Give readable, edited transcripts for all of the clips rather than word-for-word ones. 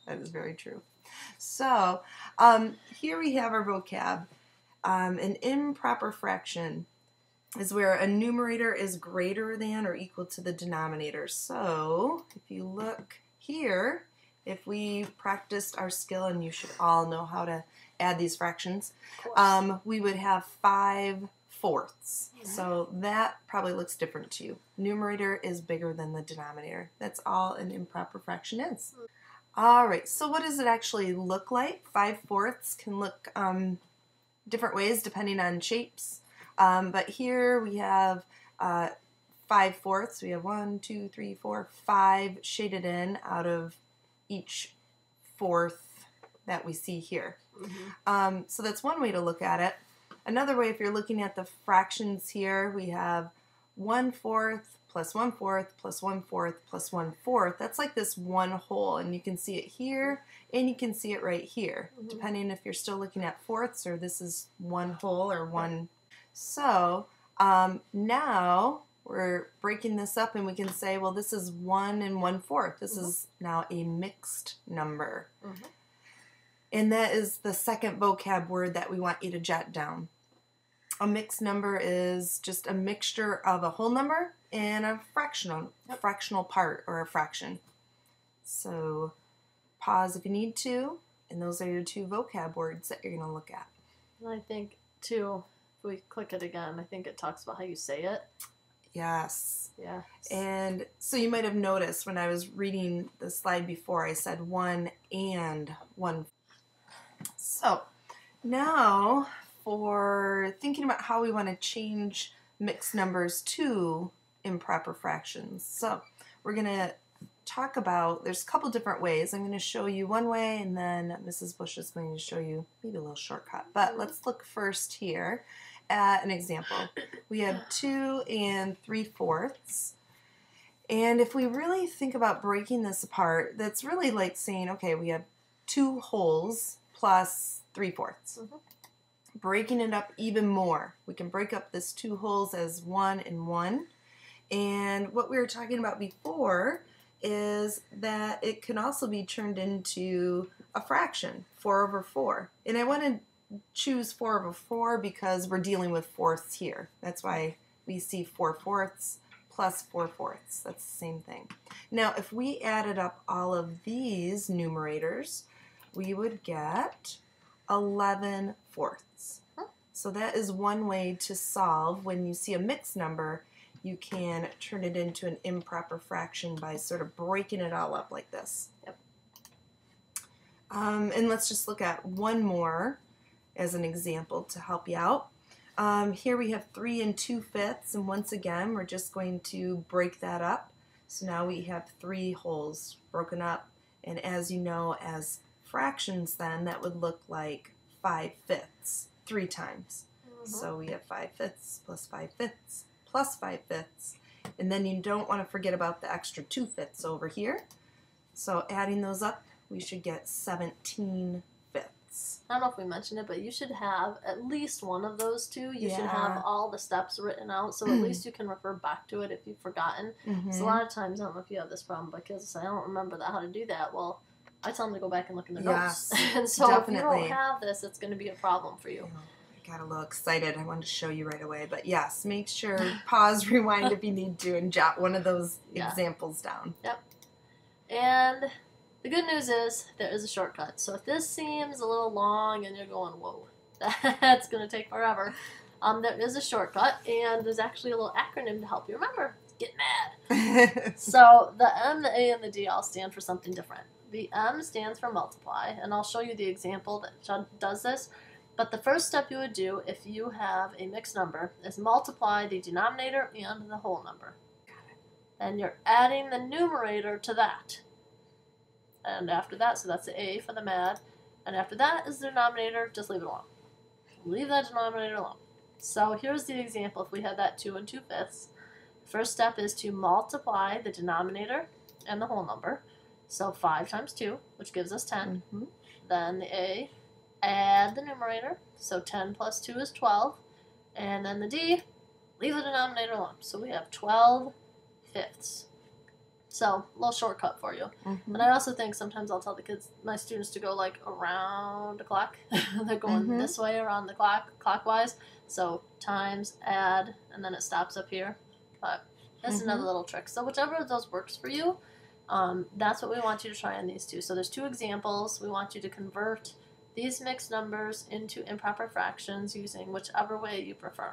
That is very true. So here we have our vocab. An improper fraction is where a numerator is greater than or equal to the denominator. So if you look here, if we practiced our skill, and you should all know how to add these fractions, we would have 5/4. So that probably looks different to you. Numerator is bigger than the denominator. That's all an improper fraction is. All right, so what does it actually look like? 5/4 can look different ways depending on shapes. But here we have 5/4. We have 1, 2, 3, 4, 5 shaded in out of each fourth that we see here. So that's one way to look at it. Another way, if you're looking at the fractions here, we have 1/4 plus 1/4 plus 1/4 plus 1/4. That's like this one whole, and you can see it here and you can see it right here, depending if you're still looking at fourths or this is one whole or one. So now we're breaking this up and we can say, well, this is 1 and 1/4. This is now a mixed number. And that is the second vocab word that we want you to jot down. A mixed number is just a mixture of a whole number and a fractional part or a fraction. So pause if you need to, and those are your two vocab words that you're going to look at. I think, too, if we click it again, I think it talks about how you say it. Yes. Yeah. And so you might have noticed when I was reading the slide before, I said 1 and 1. So now for thinking about how we want to change mixed numbers to improper fractions. So we're going to talk about, there's a couple different ways. I'm going to show you one way, and then Mrs. Bush is going to show you maybe a little shortcut. But let's look first here at an example. We have 2 and 3/4. And if we really think about breaking this apart, that's really like saying, okay, we have 2 wholes plus 3/4. Breaking it up even more. We can break up this 2 wholes as 1 and 1. And what we were talking about before is that it can also be turned into a fraction, 4/4. And I want to choose 4/4 because we're dealing with fourths here. That's why we see 4/4 plus 4/4. That's the same thing. Now, if we added up all of these numerators, we would get 11/4. So that is one way to solve. When you see a mixed number, you can turn it into an improper fraction by sort of breaking it all up like this. And let's just look at one more as an example to help you out. Here we have 3 and 2/5, and once again we're just going to break that up. So now we have 3 wholes broken up, and as you know, as fractions then that would look like 5/5 3 times. So we have 5/5 plus 5/5 plus 5/5, and then you don't want to forget about the extra 2/5 over here. So adding those up, we should get 17/5. I don't know if we mentioned it, but you should have at least one of those two. You should have all the steps written out, so at least you can refer back to it if you've forgotten. So a lot of times, I don't know if you have this problem, but kids say, I don't remember how to do that. Well, I tell them to go back and look in the notes. And so definitely. If you don't have this, it's going to be a problem for you. I got a little excited. I wanted to show you right away. But yes, make sure, pause, rewind if you need to, and jot one of those examples down. And the good news is there is a shortcut. So if this seems a little long and you're going, whoa, that's going to take forever, there is a shortcut, and there's actually a little acronym to help you remember. Get mad. So the M, the A, and the D all stand for something different. The M stands for multiply, and I'll show you the example that does this. But the first step you would do if you have a mixed number is multiply the denominator and the whole number. And you're adding the numerator to that. And after that, so that's the A for the mad, and after that is the denominator, just leave it alone. Leave that denominator alone. So here's the example. If we had that 2 and 2/5, first step is to multiply the denominator and the whole number. So 5 times 2, which gives us 10. Then the A, add the numerator. So 10 plus 2 is 12. And then the D, leave the denominator alone. So we have 12/5. So, a little shortcut for you. But I also think sometimes I'll tell the kids, my students, to go like around the clock. They're going this way around the clock, clockwise. So, times, add, and then it stops up here. But that's another little trick. So, whichever of those works for you, that's what we want you to try on these two. So, there's 2 examples. We want you to convert these mixed numbers into improper fractions using whichever way you prefer.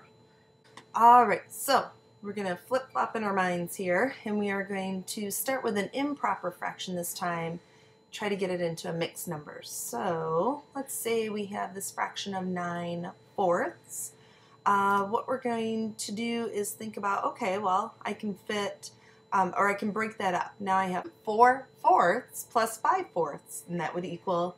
All right, so we're going to flip-flop in our minds here, and we are going to start with an improper fraction this time, try to get it into a mixed number. So let's say we have this fraction of 9/4. What we're going to do is think about, okay, well, I can fit, or I can break that up. Now I have 4/4 plus 5/4, and that would equal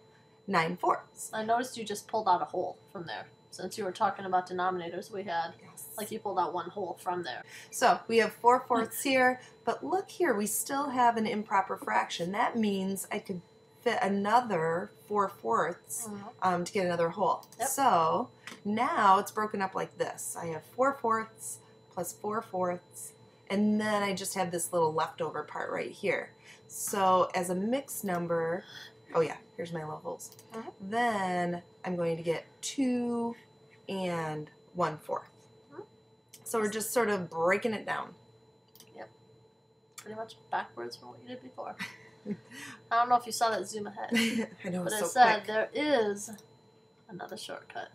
9/4. I noticed you just pulled out a whole from there. Since you were talking about denominators, we had, like you pulled out one whole from there. So we have 4/4 here, but look here, we still have an improper fraction. That means I could fit another 4/4 to get another whole. Yep. So now it's broken up like this. I have 4/4 plus 4/4, and then I just have this little leftover part right here. So as a mixed number, oh yeah, here's my little holes. Then I'm going to get 2 and 1/4. So we're just sort of breaking it down. Yep. Pretty much backwards from what you did before. I don't know if you saw that zoom ahead. I know, but it's I so said quick. there is another shortcut.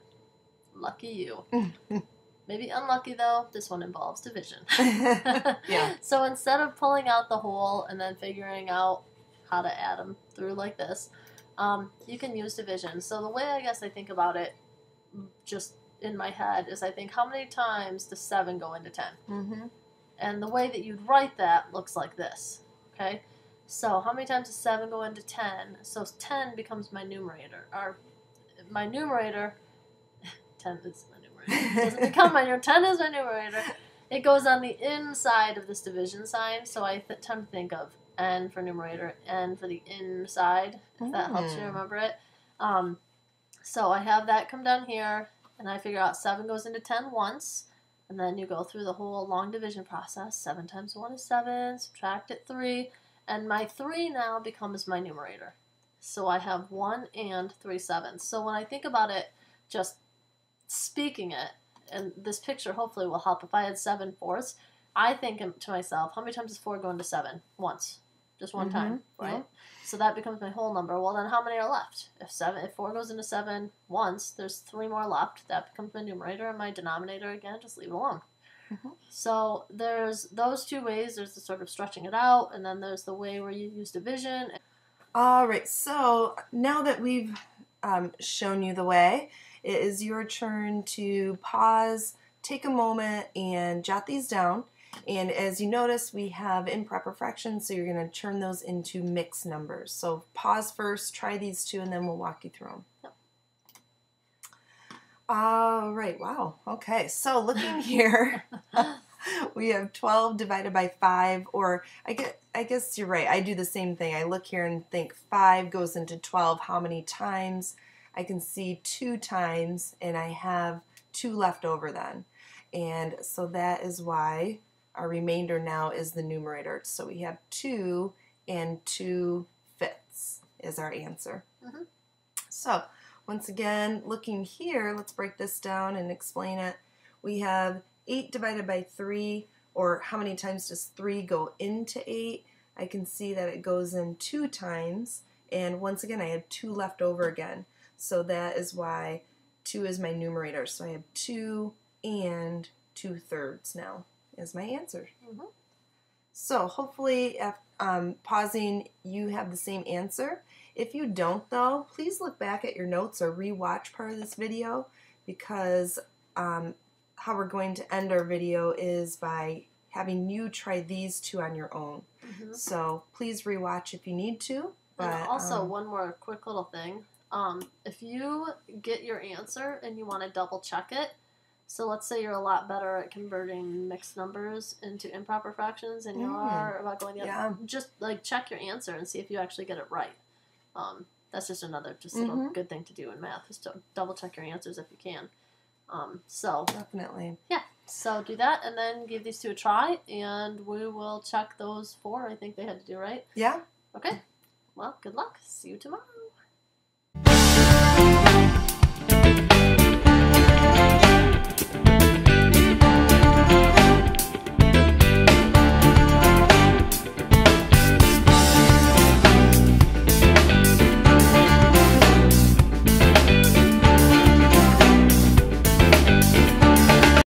Lucky you. Maybe unlucky though, this one involves division. Yeah. So instead of pulling out the whole and then figuring out how to add them through like this, you can use division. So the way I guess I think about it, just in my head, is I think how many times does 7 go into 10? And the way that you'd write that looks like this. Okay? So how many times does 7 go into 10? So 10 becomes my numerator. Or my numerator, 10 is my numerator. It doesn't become my numerator. 10 is my numerator. It goes on the inside of this division sign. So I tend to think of N for numerator, N for the inside, if that helps you remember it. So I have that come down here, and I figure out 7 goes into 10 once, and then you go through the whole long division process. 7 times 1 is 7, subtract it 3, and my 3 now becomes my numerator. So I have 1 and 3/7. So when I think about it, just speaking it, and this picture hopefully will help. If I had 7/4, I think to myself, how many times does 4 go into 7? Once. Just one time, right? Yeah. So that becomes my whole number. Well, then how many are left? If 4 goes into 7 once, there's 3 more left. That becomes my numerator, and my denominator, again, just leave it alone. So there's those 2 ways. There's the sort of stretching it out, and then there's the way where you use division. All right, so now that we've shown you the way, it is your turn to pause, take a moment, and jot these down. And as you notice, we have improper fractions, so you're going to turn those into mixed numbers. So pause first, try these 2, and then we'll walk you through them. Yep. All right, wow. Okay, so looking here, we have 12 divided by 5, or I guess you're right. I do the same thing. I look here and think 5 goes into 12. How many times? I can see 2 times, and I have 2 left over then. And so that is why our remainder now is the numerator. So we have 2 and 2/5 is our answer. So once again, looking here, let's break this down and explain it. We have 8 divided by 3, or how many times does 3 go into 8? I can see that it goes in 2 times, and once again I have 2 left over again. So that is why 2 is my numerator. So I have 2 and 2/3 now is my answer. So hopefully, pausing, you have the same answer. If you don't though, please look back at your notes or re-watch part of this video, because how we're going to end our video is by having you try these 2 on your own. So please re-watch if you need to. But and also, one more quick little thing. If you get your answer and you want to double check it, so let's say you're a lot better at converting mixed numbers into improper fractions than you are about going the other. Just like check your answer and see if you actually get it right. That's just another little good thing to do in math, is to double check your answers if you can. So definitely. Yeah. So do that, and then give these two a try, and we will check those 4 I think they had to do, right? Yeah. Okay. Well, good luck. See you tomorrow.